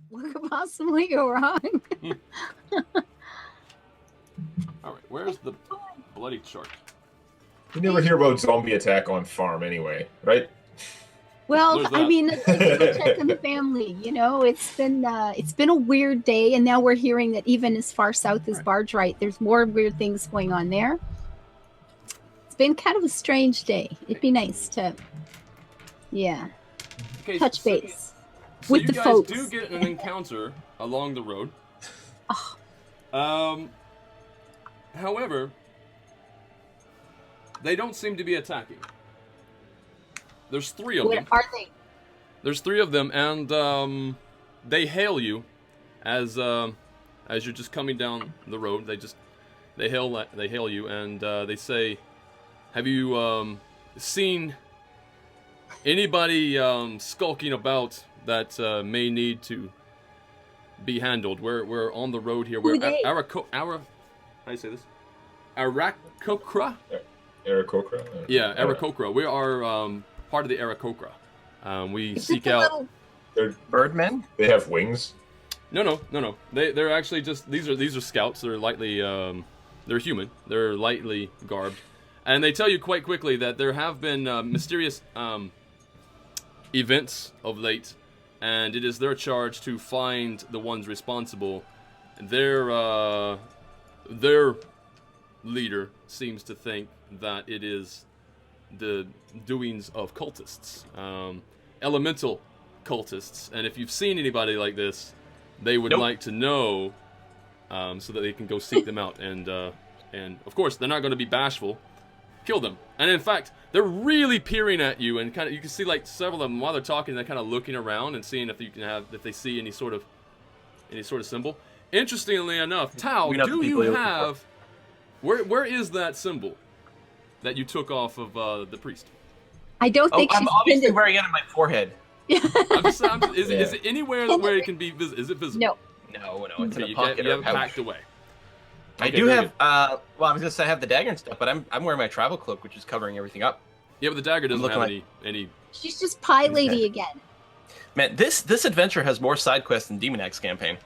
What could possibly go wrong? All right, where's the bloody chart? You never hear about zombie attack on farm anyway, right? Well, I mean, it's a check in the family. You know, it's been a weird day, and now we're hearing that even as far south as Barge Right, there's more weird things going on there. It's been kind of a strange day. It'd be nice to, touch base with the folks. So you guys do get an encounter along the road. Oh. However, they don't seem to be attacking. There's 3 of them. Are they? There's 3 of them, and they hail you as you're just coming down the road. They hail you, and they say, "Have you seen anybody skulking about that may need to be handled? We're on the road here. We're how do you say this? Arakokra? Arakokra? Yeah, Arakokra. We are part of the Arakokra. We seek out. They're birdmen. They have wings. No. They're actually just these are scouts. They're lightly they're human. They're lightly garbed, and they tell you quite quickly that there have been mysterious events of late, and it is their charge to find the ones responsible. Their leader seems to think that it is the doings of cultists, elemental cultists, and if you've seen anybody like this, they would like to know, so that they can go seek them out, and of course they're not going to be bashful. Kill them, and in fact, they're really peering at you, and you can see like several of them while they're talking. They're kind of looking around and seeing if they see any sort of symbol. Interestingly enough, Tao, do you have where is that symbol that you took off of the priest? I don't think I'm obviously wearing it on my forehead. Is it anywhere where it can be visible? Is it visible? No, it's in a pocket. You have it packed away. I do have. I was gonna say I have the dagger and stuff, but I'm wearing my travel cloak, which is covering everything up. Yeah, but the dagger doesn't have any. She's just pie lady again. Man, this adventure has more side quests than Demon Axe campaign.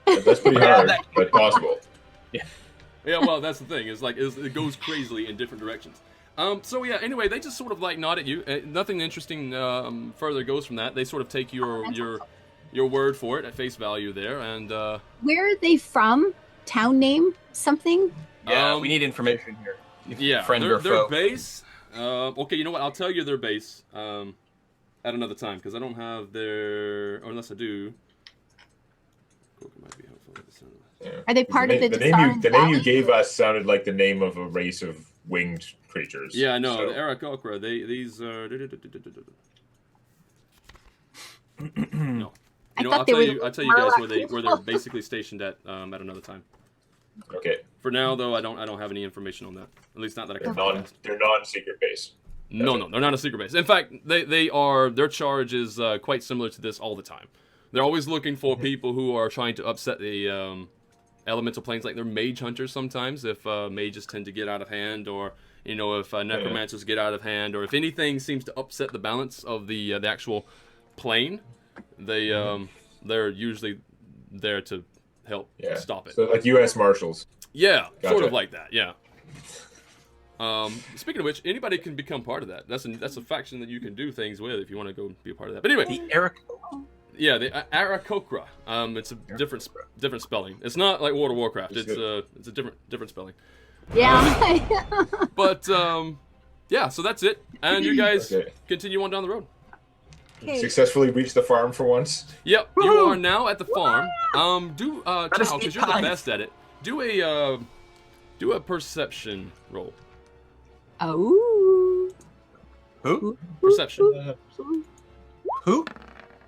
Yeah, that's pretty hard, but possible. Yeah. Yeah, well, that's the thing. It goes crazily in different directions. So yeah. Anyway, they just sort of like nod at you. Nothing interesting further goes from that. They sort of take your word for it at face value there, and. Where are they from? Town name? Something? Yeah, we need information here. Yeah, friend or their foe. base. Okay, you know what? I'll tell you their base at another time because I don't have their. Or unless I do. Might be helpful. Yeah. Are they part of the the name you gave us sounded like the name of a race of winged creatures. Yeah, I know. So. The Arakokra. These are. No. I'll tell you guys where they're basically stationed at another time. Okay. For now, though, I don't have any information on that. At least not that I can. They're non-secret base. No, they're not a secret base. In fact, their charge is quite similar to this all the time. They're always looking for people who are trying to upset the elemental planes. Like they're mage hunters sometimes. If mages tend to get out of hand, or if necromancers get out of hand, or if anything seems to upset the balance of the actual plane, they're usually there to help stop it. So like U.S. Marshals. Yeah, gotcha. Sort of like that. Yeah. Speaking of which, anybody can become part of that. That's a faction that you can do things with if you want to go be a part of that. But anyway, the Arakokra. Yeah, the Arakokra. It's a different spelling. It's not like World of Warcraft. It's a different spelling. Yeah. But yeah, so that's it. And you guys continue on down the road. Okay. Successfully reached the farm for once. Yep, you are now at the farm. Because you're the best at it. Do a perception roll. Oh. Who? Perception. Who?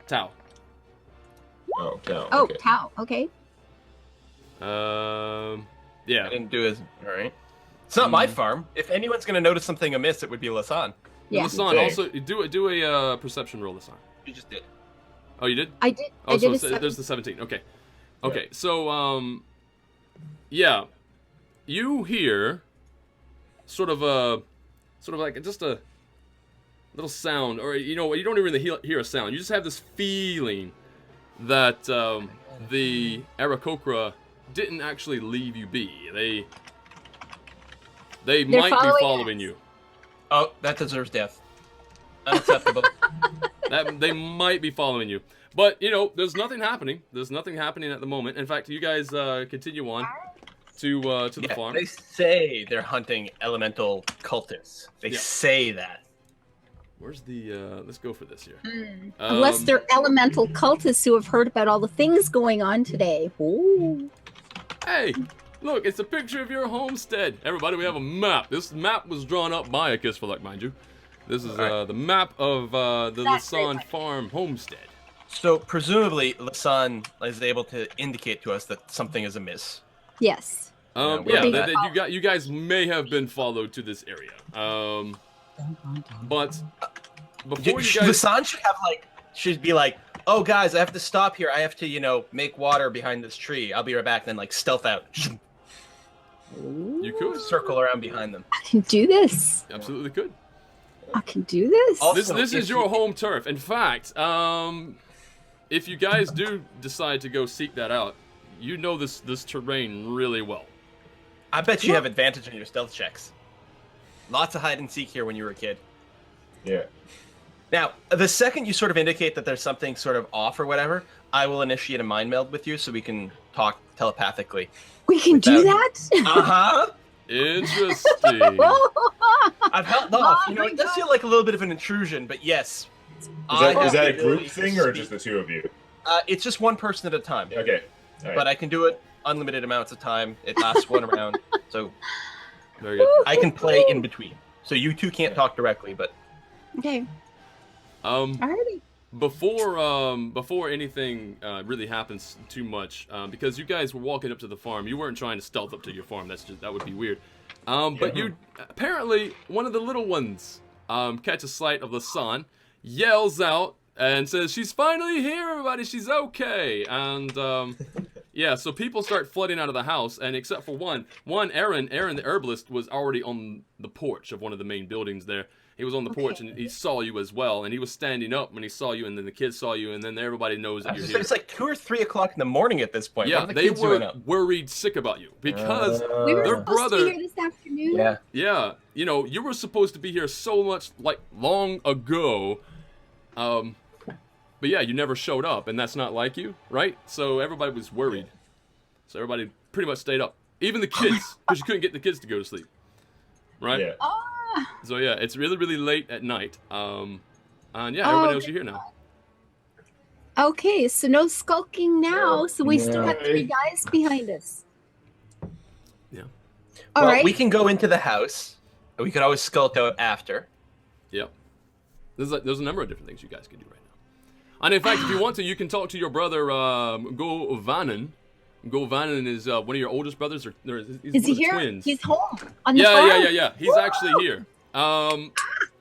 Tao. Tao. Oh, okay. Tao. Okay. Yeah. I didn't do as all right. It's not my farm. If anyone's gonna notice something amiss, it would be Lasan. Yeah. Lasan, also do a perception roll, Lasan. You just did. Oh, you did? I did. Oh, so there's the 17. Okay. Okay. So yeah, you hear sort of like just a little sound, or you don't even really hear a sound. You just have this feeling that the Aarakocra didn't actually leave you be. They might be following you. Oh, that deserves death. Unacceptable. They might be following you. But, you know, there's nothing happening. There's nothing happening at the moment. In fact, you guys continue on to the farm. They say they're hunting elemental cultists. They say that. Where's the, let's go for this here. Unless they're elemental cultists who have heard about all the things going on today. Ooh. Hey, look, it's a picture of your homestead. Everybody, we have a map. This map was drawn up by a Kiss for Luck, mind you. This is the map of the Lasan Farm homestead. So, presumably, Lasan is able to indicate to us that something is amiss. Yes. You guys may have been followed to this area. But before you guys, Lasan should be like, oh guys, I have to stop here. I have to, you know, make water behind this tree. I'll be right back. Then like stealth out. You could circle around behind them. I can do this. Absolutely could. I can do this. Also, this is your home turf. In fact, if you guys do decide to go seek that out, you know this terrain really well. I bet you have advantage on your stealth checks. Lots of hide and seek here when you were a kid. Yeah. Now, the second you sort of indicate that there's something sort of off or whatever, I will initiate a mind meld with you so we can talk telepathically. We can do that? Uh-huh. Interesting. I've held off. You know, it does feel like a little bit of an intrusion, but yes. Is that a group thing or just the two of you? It's just one person at a time. Okay. All right. But I can do it unlimited amounts of time. It lasts one round, so very good. I can play in between. So you two can't talk directly, but okay. Alrighty. Before anything really happens too much, because you guys were walking up to the farm, you weren't trying to stealth up to your farm. That would be weird. But you apparently one of the little ones catches sight of Lasan, yells out and says, "She's finally here, everybody! She's okay!" And yeah, so people start flooding out of the house, and except for one, Aaron the herbalist was already on the porch of one of the main buildings there. He was on the porch, and he saw you as well, and he was standing up when he saw you, and then the kids saw you, and then everybody knows that you're here. It's like 2 or 3 o'clock in the morning at this point. Yeah, they were worried sick about you, because we were their supposed brother... to be here this afternoon. Yeah, you know, you were supposed to be here so much, like, long ago, but yeah, you never showed up, and that's not like you, right? So everybody was worried. So everybody pretty much stayed up. Even the kids, because you couldn't get the kids to go to sleep. Right? Yeah. So yeah, it's really, really late at night. And yeah, everybody knows you're here now. Okay, so no skulking now, so we still got 3 guys behind us. Yeah. All right. We can go into the house, and we could always skulk out after. Yep. There's a number of different things you guys can do right now. And in fact, if you want to, you can talk to your brother, Govanen. Govanen is one of your oldest brothers, or is he here? Twins. He's home on the farm. Yeah. He's actually here.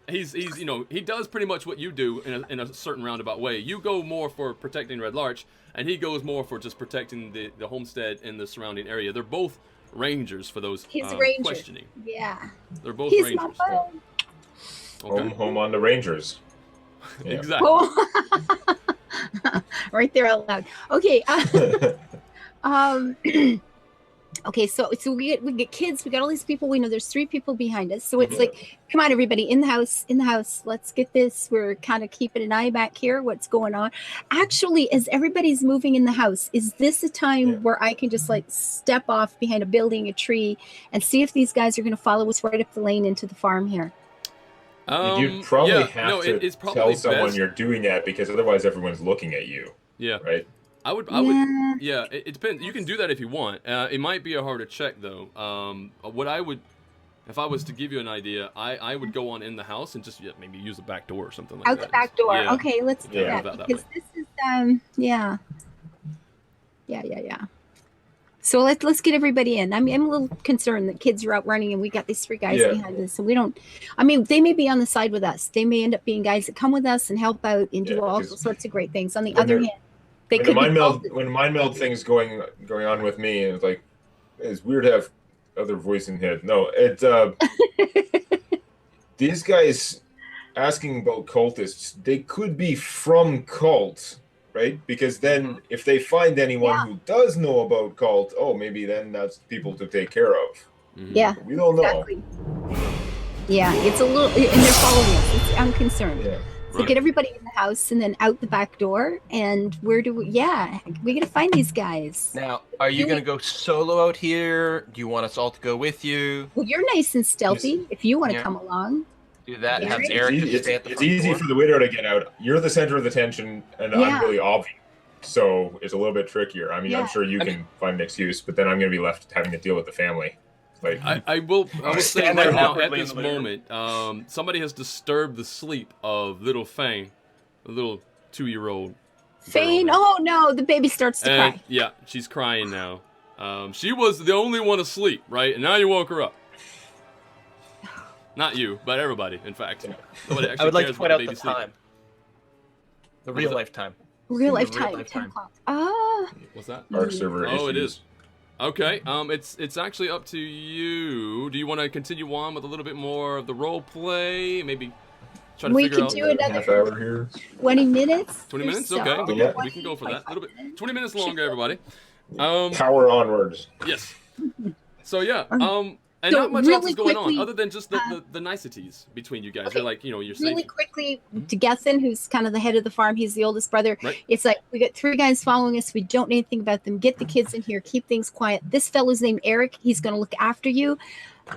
He's you know, he does pretty much what you do in a certain roundabout way. You go more for protecting Red Larch, and he goes more for just protecting the homestead and the surrounding area. They're both rangers for those questioning. Yeah. They're both He's rangers. My phone. Okay. Home on the Rangers. Yeah. Exactly. Right there out loud. Okay. Okay, so we get kids, we got all these people, we know there's 3 people behind us, so it's like, come on everybody, in the house, let's get this. We're kind of keeping an eye back here, what's going on. Actually, as everybody's moving in the house, is this a time where I can just like step off behind a building, a tree, and see if these guys are going to follow us right up the lane into the farm here? You'd probably have to it's probably tell someone best. you're doing that, because otherwise everyone's looking at you. Yeah. Right? I would, yeah, it depends. You can do that if you want. It might be a harder check, though. What I would, if I was to give you an idea, I would go on in the house and just maybe use the back door or something like that. Out the back door. Yeah. Okay, let's do that. Because this is, yeah. So let's get everybody in. I'm a little concerned that kids are out running and we got these 3 guys behind us. So we don't, I mean, they may be on the side with us. They may end up being guys that come with us and help out and do all sorts of great things. On the other hand, when the mind meld thing's going on with me, and it's like, it's weird to have other voice in head. No, these guys asking about cultists, they could be from cult, right? Because then if they find anyone who does know about cult, maybe then that's people to take care of. Yeah, we don't know. Yeah, it's a little, and they're following us. I'm concerned. Yeah. So get everybody in the house and then out the back door. And where do we? Yeah, we gotta find these guys. Now, are you gonna go solo out here? Do you want us all to go with you? Well, you're nice and stealthy. If you want to come along, do that. Have It's Eric easy, just stay at the it's front easy door. for the widow to get out. You're the center of the tension, and I'm really obvious. So it's a little bit trickier. I mean, I'm sure you can find an excuse, but then I'm going to be left having to deal with the family. Like I will say right now at this moment, somebody has disturbed the sleep of little Fang, a little 2-year-old. Fane, oh no, the baby starts to cry. Yeah, she's crying now. She was the only one asleep, right? And now you woke her up. Not you, but everybody, in fact. Nobody actually I would like cares to point about out the the baby time. The real life time. Real life time, 10 o'clock. What's that? Arc server issues. It is. Okay, it's actually up to you. Do you want to continue on with a little bit more of the role play? Maybe try to figure out. We could do another half hour here. 20 minutes. 20 minutes? Okay, we can go for that. A little bit. 20 minutes longer, everybody. Power onwards. Yes. So yeah, and So not much really else is going on quickly, other than just the niceties between you guys. Okay. They're like, you're Really saying quickly, to Gethin, who's kind of the head of the farm, he's the oldest brother. Right. It's like, we got 3 guys following us. We don't know anything about them. Get the kids in here. Keep things quiet. This fellow's named Eric. He's going to look after you.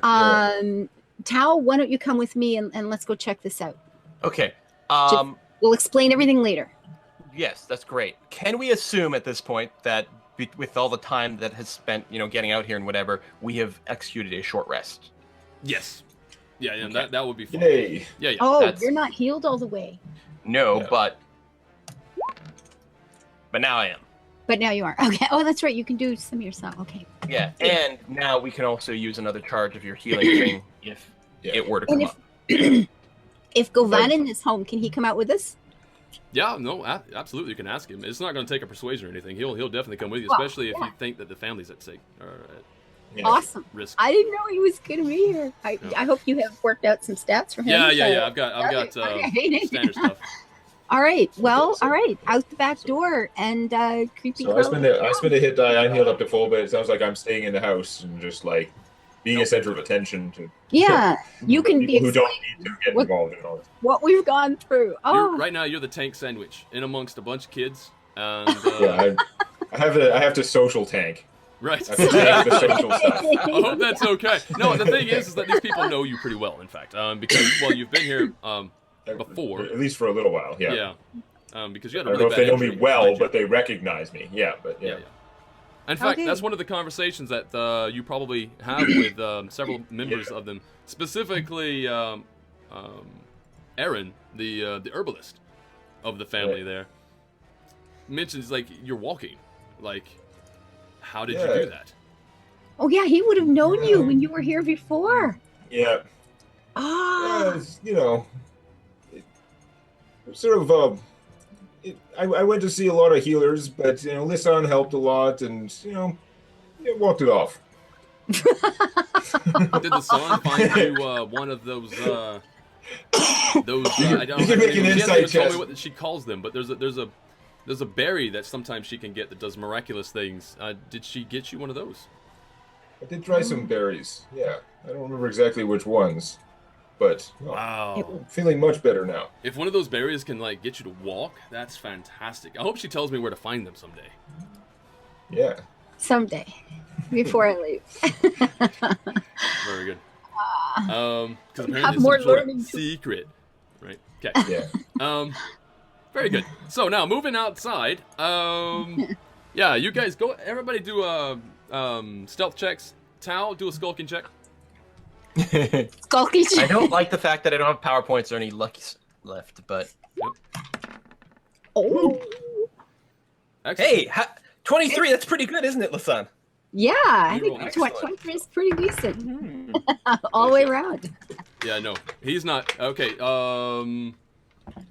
Tao, why don't you come with me and let's go check this out. Okay. We'll explain everything later. Yes, that's great. Can we assume at this point that with all the time that has spent, getting out here and whatever, we have executed a short rest? yes, yeah, Okay. that would be fun. Yay. Yeah. Oh, you're not healed all the way. No, Yeah. but now I am. But now you are. Okay. Oh, that's right. You can do some yourself. Okay. Yeah, and now we can also use another charge of your healing thing if it were to come And up. if Govanen is home, can he come out with us? Yeah, no, absolutely. You can ask him. It's not going to take a persuasion or anything. He'll definitely come with you, Well, especially if you think that the family's at stake or at Yeah. Awesome. risk. I didn't know he was going to be here. I hope you have worked out some stats for him. Yeah. I've got Okay. standard stuff. All right. Well, all right. Out the back door and creepy. So I spend a hit die. I'm healed up to full, but it sounds like I'm staying in the house and just like being a center of attention to Yeah, you can people be who don't need to get what- involved in all this. what we've gone through. Oh, Right now, you're the tank sandwich in amongst a bunch of kids. And, Yeah, I have to social tank. right. I have to tank the social stuff. I hope that's okay. No, the thing is that these people know you pretty well, in fact, because you've been here before. At least for a little while. Yeah. Because you had I a don't really know if they bad know me entry well, behind you. but they recognize me. Yeah, but yeah. In fact, Okay. that's one of the conversations that you probably have with several members of them, specifically Aaron, the herbalist of the family there, mentions, like, you're walking. Like, how did you do that? oh yeah, he would have known you when you were here before. Yeah. Ah, It's, sort of. I went to see a lot of healers, but Lissan helped a lot, and walked it off. Did the son find you one of those? I don't. You can make an she hasn't insight even told check. me what she calls them, but there's a berry that sometimes she can get that does miraculous things. Did she get you one of those? I did try some berries. Yeah, I don't remember exactly which ones, but Wow. I'm feeling much better now. If one of those berries can get you to walk, that's fantastic. I hope she tells me where to find them someday. Yeah. someday, before I leave. Very good. Because apparently have it's more some sort of learning to- secret, right? Okay. Yeah. Very good. So now moving outside. Yeah, you guys go. Everybody do stealth checks. Tao, do a skulking check. Skulky. I don't like the fact that I don't have PowerPoints or any luckies left, but Oh, Excellent. hey, 23, that's pretty good, isn't it, Lasan? yeah, I You roll think excellent. 23 is pretty decent all the way around. Yeah, no, he's not. Okay. I'm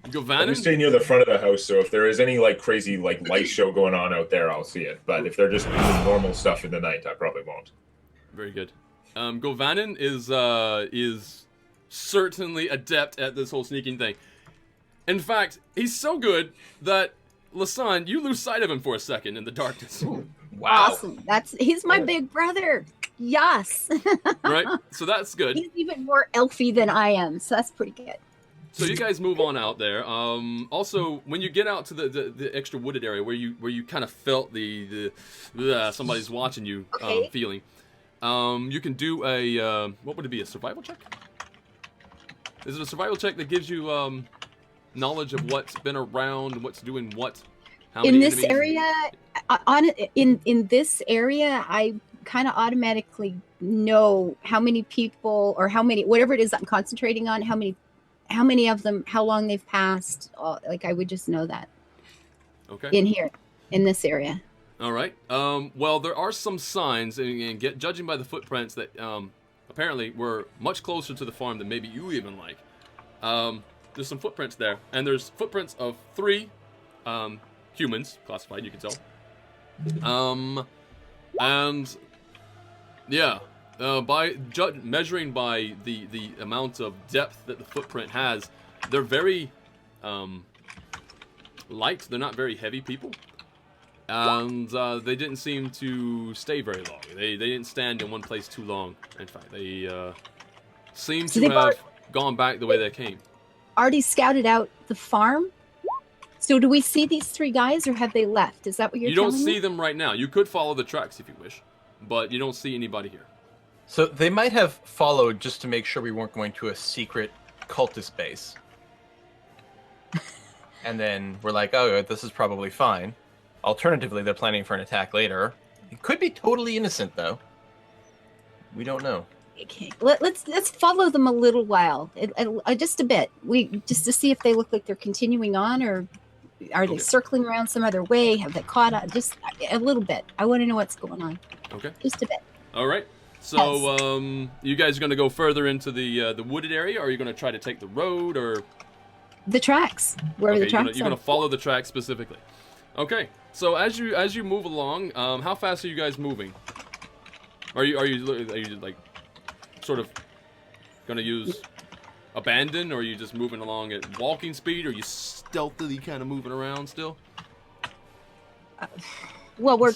Govanen. just staying near the front of the house, so if there is any crazy light show going on out there, I'll see it. But if they're just doing normal stuff in the night, I probably won't. Very good. Govanen is certainly adept at this whole sneaking thing. In fact, he's so good that Lasan, you lose sight of him for a second in the darkness. Wow. Awesome. He's my big brother. Yes. Right? So that's good. He's even more elfy than I am, so that's pretty good. So you guys move on out there. Also, when you get out to the extra wooded area where you kind of felt the somebody's watching you feeling, you can do a what would it be? A survival check? Is it a survival check that gives you knowledge of what's been around, what's doing what? How many in this enemies? area, in this area, I kind of automatically know how many people or how many, whatever it is I'm concentrating on, how many of them, how long they've passed. Like I would just know that. Okay. In here, in this area. All right. Well, there are some signs, and judging by the footprints that apparently were much closer to the farm than maybe you even like. There's some footprints there, and there's footprints of 3 humans, classified, you can tell. And yeah, by measuring by the amount of depth that the footprint has, they're very light. They're not very heavy people, and they didn't seem to stay very long. They didn't stand in one place too long. In fact, they seem to have gone back the way they came. Already scouted out the farm. So do we see these 3 guys, or have they left? Is that what you're telling me? You don't see them right now. You could follow the tracks if you wish, but you don't see anybody here. So they might have followed just to make sure we weren't going to a secret cultist base. And then we're like, oh, this is probably fine. Alternatively, they're planning for an attack later. It could be totally innocent, though. We don't know. Okay. Let's follow them a little while, just a bit. Just to see if they look like they're continuing on, or are they circling around some other way? Have they caught up? Just a little bit. I want to know what's going on. Okay. Just a bit. All right. So you guys are going to go further into the wooded area, or are you going to try to take the road, or the tracks? Where are the tracks? You're going to follow the tracks specifically. Okay. So as you move along, how fast are you guys moving? Are you like sort of going to use abandon, or are you just moving along at walking speed, or are you stealthily kind of moving around still? Well, we're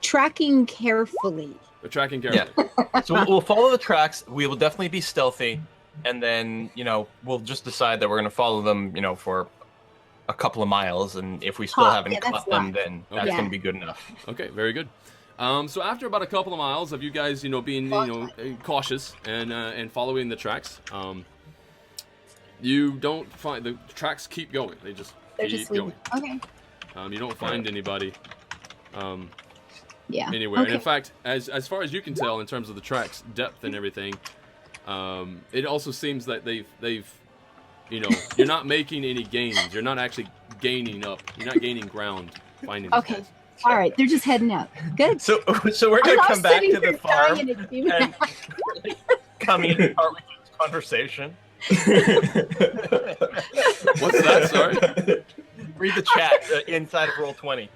tracking carefully. We're tracking carefully. Yeah. So we'll follow the tracks. We will definitely be stealthy, and then we'll just decide that we're going to follow them, for a couple of miles, and if we still haven't caught them, then that's going to be good enough. Okay, very good. So after about a couple of miles of you guys, being cautious and following the tracks, you don't find the tracks keep going. They just keep going. Okay. You don't find anybody. Anywhere. Okay. And in fact, as far as you can tell, in terms of the tracks depth and everything, it also seems that they've you're not making any gains. You're not actually gaining up. You're not gaining ground finding these guys. All right, they're just heading out. Good. So we're gonna come back to the farm and coming in part with this conversation. What's that? Sorry. Read the chat inside of Roll20.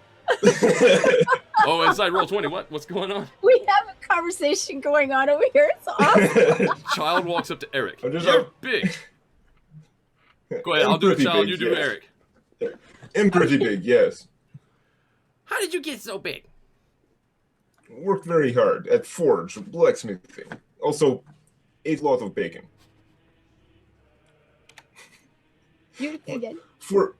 Oh, inside Roll20. What's going on? We have a conversation going on over here. It's awesome. Child walks up to Eric. You're big. Go ahead. I'll do a child. You do Eric. I'm pretty big, yes. How did you get so big? Worked very hard at forge, blacksmithing. Also, ate a lot of bacon. You again.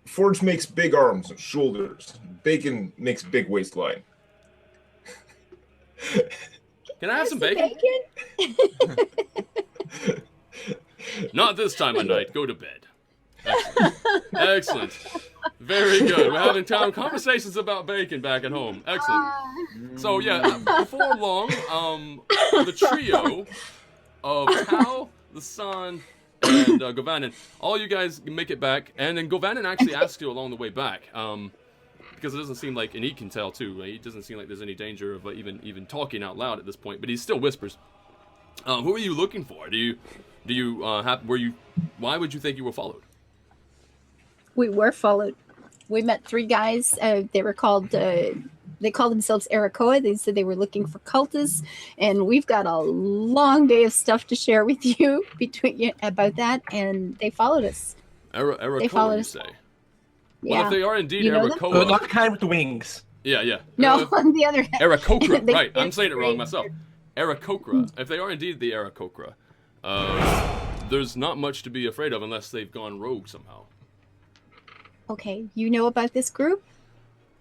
Forge makes big arms and shoulders. Bacon makes big waistline. Can I have some bacon? Not this time of night. Go to bed. Excellent. Excellent. Very good. We're having conversations about bacon back at home. Excellent. So yeah, before long, the trio of Tal, the Sun, and Govanen, all you guys make it back, and then Govanen actually asks you along the way back, because it doesn't seem like, and he can tell too, right? It doesn't seem like there's any danger of even talking out loud at this point, but he still whispers. Who are you looking for? Why would you think you were followed? We were followed. We met 3 guys. They were called. They called themselves Arakoa. They said they were looking for cultists, and we've got a long day of stuff to share with you about that. And they followed us. Arakoa, you say? Well, if they are indeed not Aarakocra, the kind with the wings. Yeah. No, on the other hand. Aarakocra, right? I'm saying it wrong myself. Aarakocra. If they are indeed the Aarakocra, there's not much to be afraid of unless they've gone rogue somehow. Okay, you know about this group?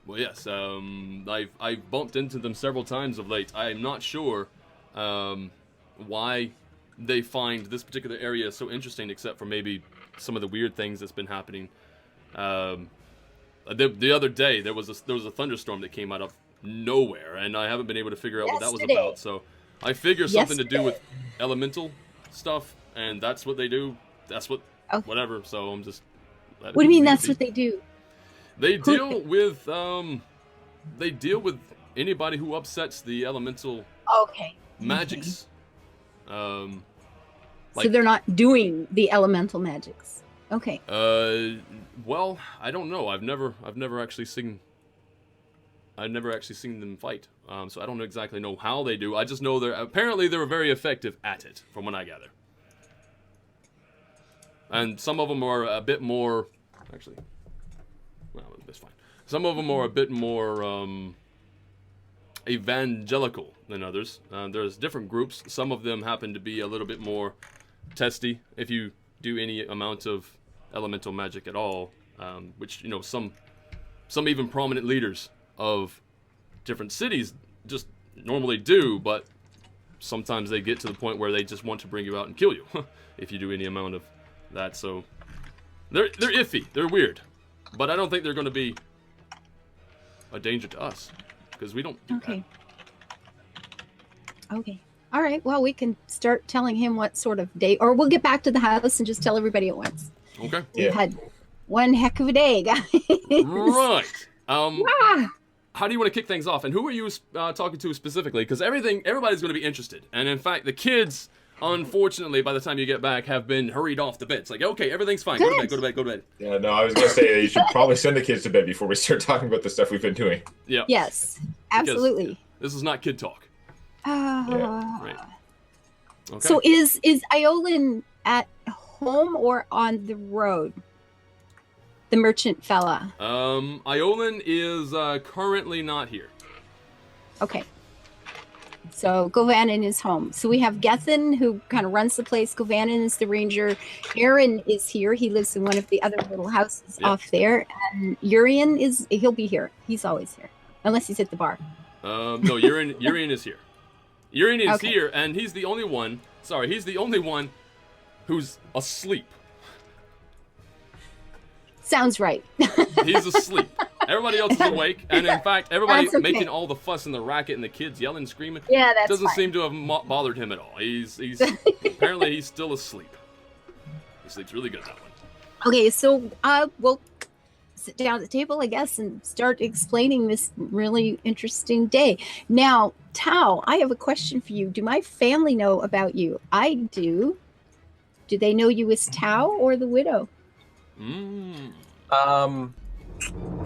Well, yes. I've bumped into them several times of late. I am not sure why they find this particular area so interesting, except for maybe some of the weird things that's been happening. The other day there was a thunderstorm that came out of nowhere, and I haven't been able to figure out what that was about. So I figure something to do with elemental stuff, and that's what they do. That's what whatever. So I'm just. What do you mean that's what they do? They deal with anybody who upsets the elemental magics. So they're not doing the elemental magics. Okay. Well, I don't know. I've never actually seen them fight. So I don't exactly know how they do. I just know they're very effective at it, from what I gather. And some of them are a bit more, actually. Well, that's fine. Some of them are a bit more evangelical than others. There's different groups. Some of them happen to be a little bit more testy if you do any amount of elemental magic at all. Which some even prominent leaders of different cities just normally do, but sometimes they get to the point where they just want to bring you out and kill you if you do any amount of that. So they're iffy. They're weird. But I don't think they're going to be a danger to us, because we don't do that. Okay. All right. Well, we can start telling him what sort of day, or we'll get back to the house and just tell everybody at once. Okay. We've had one heck of a day, guys. Right. How do you want to kick things off? And who are you talking to specifically? Because everybody's going to be interested. And in fact, the kids, unfortunately, by the time you get back, have been hurried off to bed. It's like, okay, everything's fine. Go to bed. Yeah, no, I was going to say you should probably send the kids to bed before we start talking about the stuff we've been doing. Yeah. Yes, absolutely. Because this is not kid talk. Right. Okay. So is Iolin at home or on the road? The merchant fella. Iolin is currently not here. Okay. So Govanen is home. So we have Gethin, who kind of runs the place. Govanen is the ranger. Aaron is here. He lives in one of the other little houses off there. And Urian he'll be here. He's always here. Unless he's at the bar. No, Urian is here. Urian is here, and he's the only one who's asleep. Sounds right. He's asleep. Everybody else is awake, and in fact, everybody making all the fuss and the racket and the kids yelling, screaming. Yeah, that's doesn't seem to have bothered him at all. He's apparently he's still asleep. He sleeps really good, that one. Okay, so we'll sit down at the table, I guess, and start explaining this really interesting day. Now, Tao, I have a question for you. Do my family know about you? I do. Do they know you as Tao or the widow? I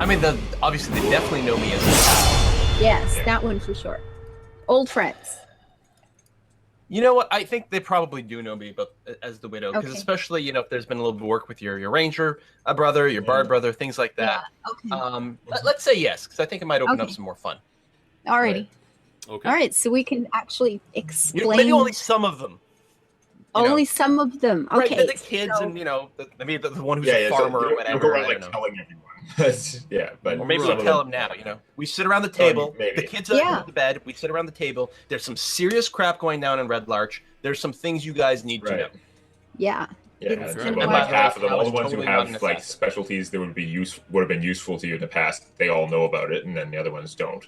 mean, obviously they definitely know me as Tao. Yes, that one for sure. Old friends. You know what? I think they probably do know me, but as the widow, because especially if there's been a little bit of work with your ranger brother, your bard brother, things like that. Yeah. Okay. Let's say yes, because I think it might open up some more fun. Alrighty. Right. Okay. All right, so we can actually explain. Maybe only some of them. Only some of them. Okay. Right, the kids and maybe the one who's a farmer or whatever. Don't go around telling everyone. But or maybe we'll tell them now. We sit around the table. The kids are in the bed. We sit around the table. There's some serious crap going down in Red Larch. There's some things you guys need to know. Yeah. Yeah, about half of them, all the ones who have like specialties that would have been useful to you in the past, they all know about it, and then the other ones don't.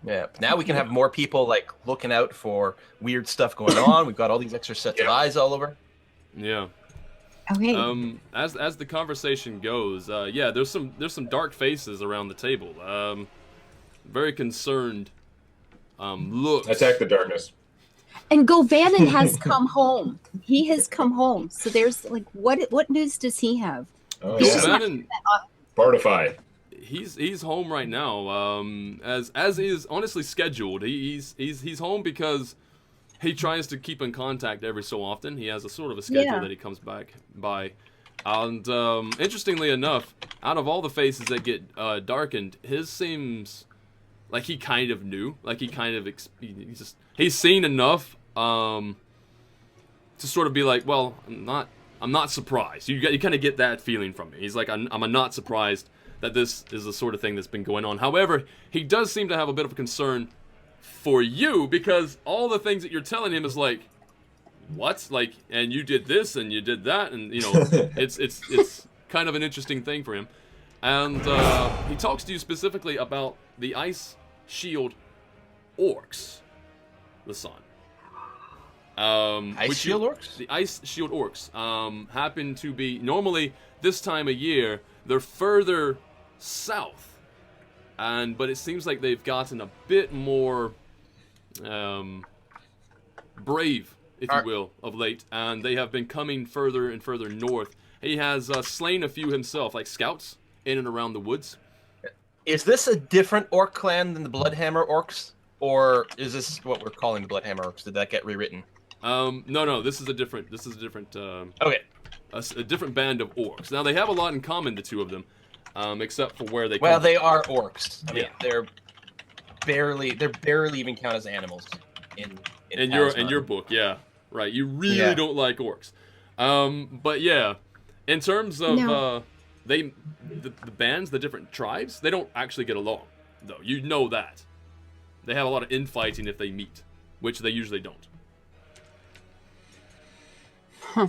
Yeah. Now we can have more people like looking out for weird stuff going on. We've got all these extra sets of eyes all over. Yeah. Okay. As the conversation goes, there's some dark faces around the table. Very concerned looks. Attack the darkness. And Govanen has come home. He has come home. So there's like, what news does he have? Govanen, Bardify. He's home right now. As is honestly scheduled. He's home because he tries to keep in contact every so often. He has a sort of a schedule that he comes back by. And interestingly enough, out of all the faces that get darkened, his seems like he kind of knew, like he kind of he's seen enough to sort of be like, well, I'm not surprised. You kind of get that feeling from me. He's like, I'm not surprised that this is the sort of thing that's been going on. However, he does seem to have a bit of a concern for you, because all the things that you're telling him is like, what? Like, and you did this and you did that, and you know, it's kind of an interesting thing for him. And he talks to you specifically about the ice shield orcs, the son. Ice shield orcs? The ice shield orcs happen to be, normally this time of year, they're further south, but it seems like they've gotten a bit more brave, if you will, of late, and they have been coming further and further north. He has slain a few himself, like scouts, in and around the woods. Is this a different orc clan than the Bloodhammer orcs? Or is this what we're calling the Bloodhammer orcs? Did that get rewritten? No, this is a different, okay. A different band of orcs. Now, they have a lot in common, the two of them, except for where they come Well, they from. are orcs. I mean, they're barely even count as animals in your book, yeah. Right, you really don't like orcs. But yeah, in terms of the bands, the different tribes, they don't actually get along, though. You know that. They have a lot of infighting if they meet, which they usually don't. Huh.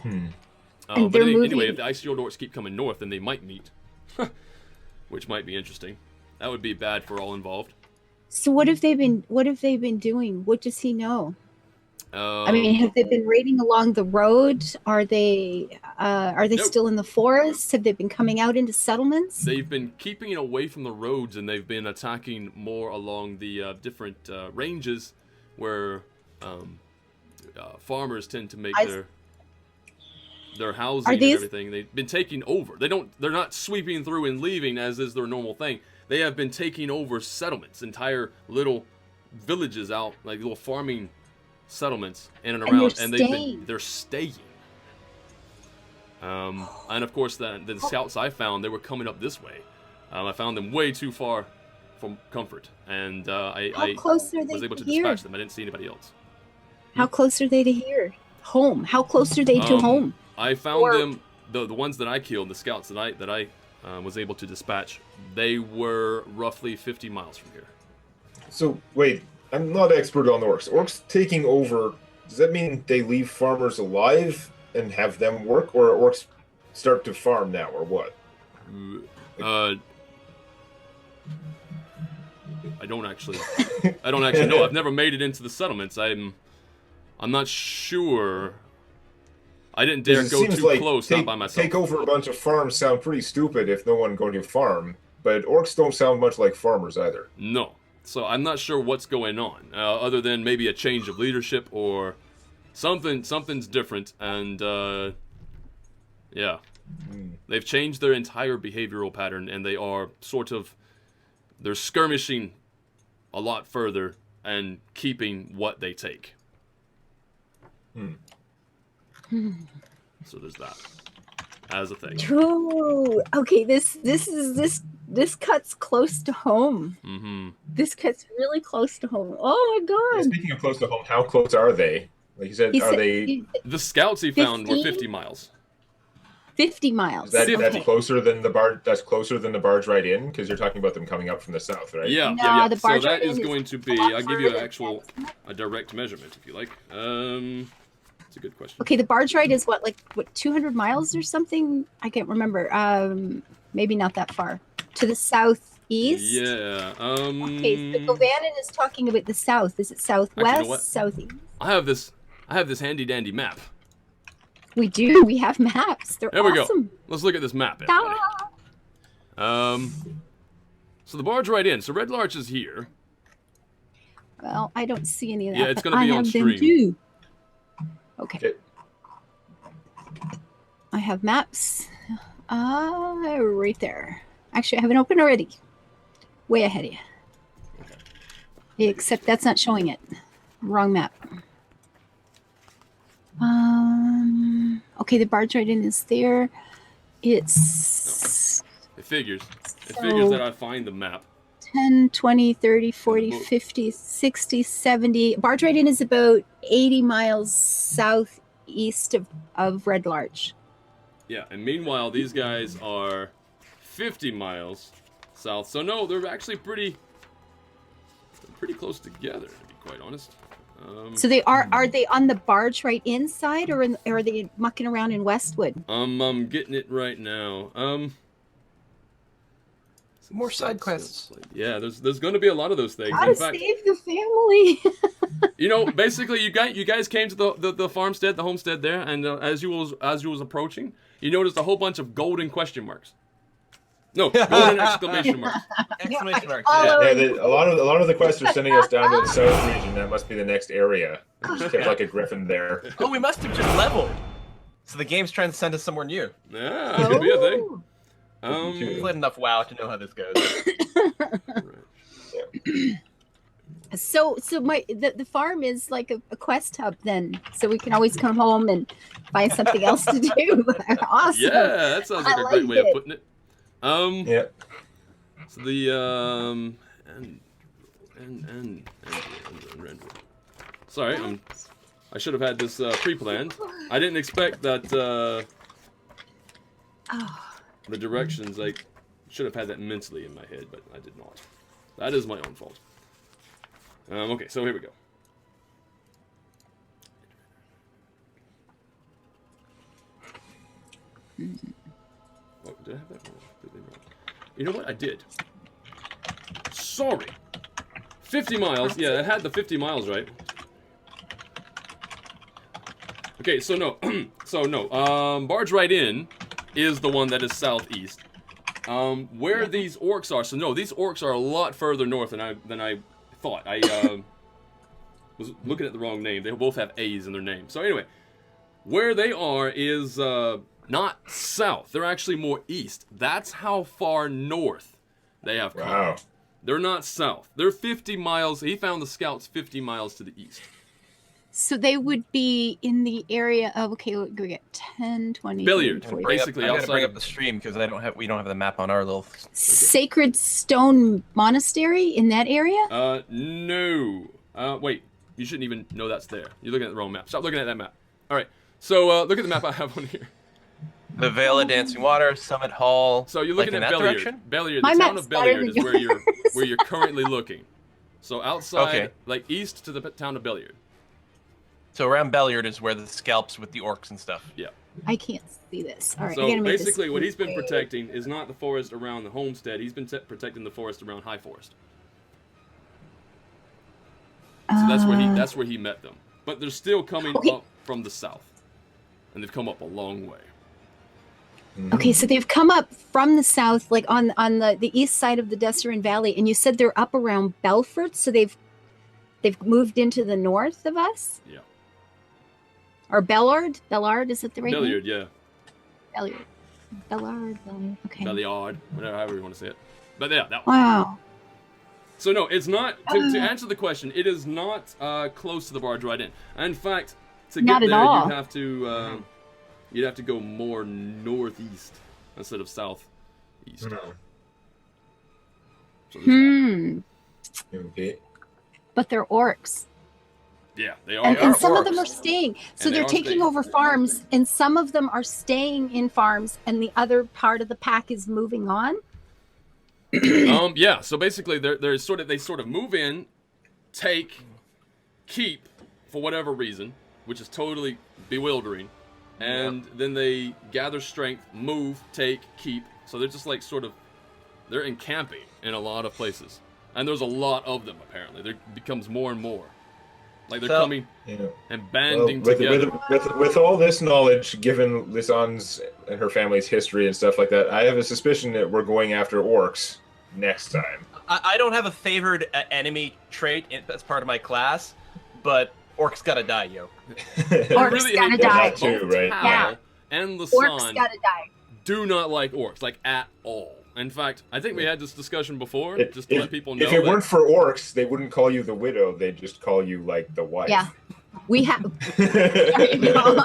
But anyway, if the Ice Shield orcs keep coming north, then they might meet, which might be interesting. That would be bad for all involved. So what have they been doing? What does he know? I mean, have they been raiding along the road? Are they still in the forest? Have they been coming out into settlements? They've been keeping away from the roads, and they've been attacking more along the different ranges where farmers tend to make their housing and everything. They've been taking over. They're not sweeping through and leaving as is their normal thing. They have been taking over settlements, entire little villages out, like little farming settlements in and around, and they're staying. And of course, the scouts I found, they were coming up this way. I found them way too far from comfort, and I was able to dispatch them. I didn't see anybody else. How close are they to here? Home? How close are they to home? I found them, the ones that I killed, the scouts that I was able to dispatch. They were roughly 50 miles from here. So wait, I'm not expert on the orcs. Orcs taking over, does that mean they leave farmers alive and have them work, or orcs start to farm now, or what? I don't actually know. I've never made it into the settlements. I'm not sure. I didn't dare go too close, not by myself. Take over a bunch of farms sound pretty stupid if no one going to farm, but orcs don't sound much like farmers either. No. So I'm not sure what's going on, other than maybe a change of leadership or something's different, and yeah. They've changed their entire behavioral pattern, and they're skirmishing a lot further and keeping what they take. So there's that as a thing. True. Okay, this cuts close to home. Mm-hmm. This cuts really close to home. Oh my god. Speaking of close to home, how close are they? Like you said, they? The scouts he found were 50 miles. 50 miles. That's closer than the barge. That's closer than the barge ride in, because you're talking about them coming up from the south, right? Yeah, no, yeah. The So barge that ride is in going to be. I'll give you a direct measurement if you like. It's a good question. Okay, the barge ride is what 200 miles or something? I can't remember. Maybe not that far. To the southeast. Yeah. Okay, so Govanen is talking about the south. Is it southwest? Actually, you know what? Southeast. I have this handy dandy map. We do. We have maps. They're There we awesome. go. Let's look at this map, everybody. So the barge right in. So Red Larch is here. Well, I don't see any of that. Yeah, it's going to be on stream. Them too. Okay. I have maps. Right there. Actually, I have it open already. Way ahead of you. Okay. Except that's not showing it. Wrong map. Okay, the barge right in is there. It's... It figures. It So- figures that I find the map. 10, 20, 30, 40, book. 50, 60, 70. Barge Right In is about 80 miles southeast of Red Larch. Yeah, and meanwhile, these guys are 50 miles south. So no, they're actually pretty close together, to be quite honest. So they are they on the Barge Right In side, or are they mucking around in Westwood? I'm getting it right now. More side quests. Yeah, there's going to be a lot of those things. How In to fact, save the family. you know, basically, you guys came to the farmstead, the homestead there, and as you was approaching, you noticed a whole bunch of golden question marks. No, golden exclamation marks. Exclamation marks. Yeah, a lot of the quests are sending us down to the south region. That must be the next area. We just kept like a griffin there. Oh, we must have just leveled. So the game's trying to send us somewhere new. Yeah, that could be a thing. We've played enough WoW to know how this goes. So the farm is like a quest hub then, so we can always come home and find something else to do. Awesome. Yeah, that sounds like a great way of putting it. Yeah. So the sorry, I should have had this pre-planned. I didn't expect that the directions. I should have had that mentally in my head, but I did not. That is my own fault. Okay, so here we go. Oh, did I have that completely wrong? You know what? I did. Sorry. 50 miles. Yeah, it had the 50 miles right. Okay, so no. Barge Right In is the one that is southeast. Where these orcs are, so no, these orcs are a lot further north than I thought. I was looking at the wrong name. They both have A's in their name. So anyway, where they are is not south. They're actually more east. That's how far north they have come. Wow. They're not south. They're 50 miles. He found the scouts 50 miles to the east. So they would be in the area of, okay, go get 10, 20, Billiard, 30, 40. basically. I gotta outside bring of up the stream because we don't have the map on our little. Sacred Stone Monastery in that area? No. Wait. You shouldn't even know that's there. You're looking at the wrong map. Stop looking at that map. All right. So look at the map I have on here. The Vale of Dancing Water, Summit Hall. So you're looking like at in that Belliard. direction? Belliard. My The town map's of better Belliard than is where you're currently looking. So outside, Okay. like east to the town of Belliard. So around Belliard is where the scalps with the orcs and stuff. Yeah. I can't see this. All right, I So gotta make this basically, what he's been big. protecting is not the forest around the homestead. He's been protecting the forest around High Forest. So that's where he met them. But they're still coming up from the south, and they've come up a long way. Okay, so they've come up from the south, like on the east side of the Desserin Valley, and you said they're up around Belfort, so they've moved into the north of us? Yeah. Or Bellard? Bellard, is it the right Belliard, name? yeah. Bellard, okay. Belliard, however you want to say it. But yeah, that one. Wow. So no, it's not. To answer the question, it is not close to the Barge Right In. In fact, to Not get at there, all. you'd have to go more northeast instead of southeast. So there's that. Okay. But they're orcs. Yeah, they are. And some of them are staying. So And they they're are taking staying. over farms, and some of them are staying in farms, and the other part of the pack is moving on. Yeah. So basically, they sort of move in, take, keep for whatever reason, which is totally bewildering, and then they gather strength, move, take, keep. So they're just like they're encamping in a lot of places, and there's a lot of them apparently. There becomes more and more. Like they're coming and banding together. With all this knowledge, given Lisand's and her family's history and stuff like that, I have a suspicion that we're going after orcs next time. I don't have a favored enemy trait as part of my class, but orcs gotta die, yo. Orcs really gotta hate die. both Too, right? Tal Yeah. and Orcs Lasan gotta die. do not like orcs, like at all. In fact, I think we had this discussion before, just to let people know. If it that- weren't for orcs, they wouldn't call you the widow. They'd just call you like the wife. Yeah. We have. There you go.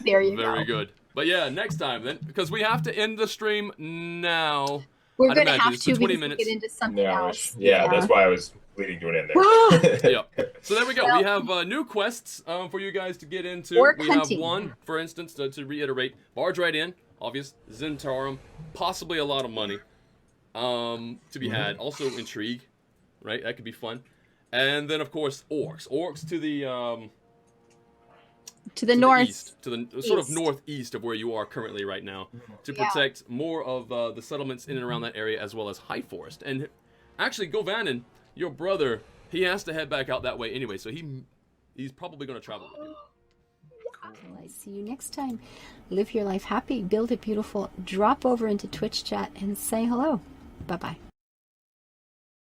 There you Very go. good. But yeah, next time then, because we have to end the stream now. We're going to have it's to 20 minutes. Get into something else. Yeah, that's why I was leading to an end there. Yep. So there we go. We have new quests for you guys to get into. We hunting. have one, for instance, to reiterate, barge right in, obvious, Zentarum, possibly a lot of money to be had. Also intrigue, right? That could be fun. And then of course orcs. Orcs to the north, east, to the sort of northeast of where you are currently right now, to protect more of the settlements in and around that area, as well as High Forest. And actually, Govanen, your brother, he has to head back out that way anyway, so he's probably going to travel with you. Well, I see you next time. Live your life happy, build it beautiful, drop over into Twitch chat and say hello. Bye-bye.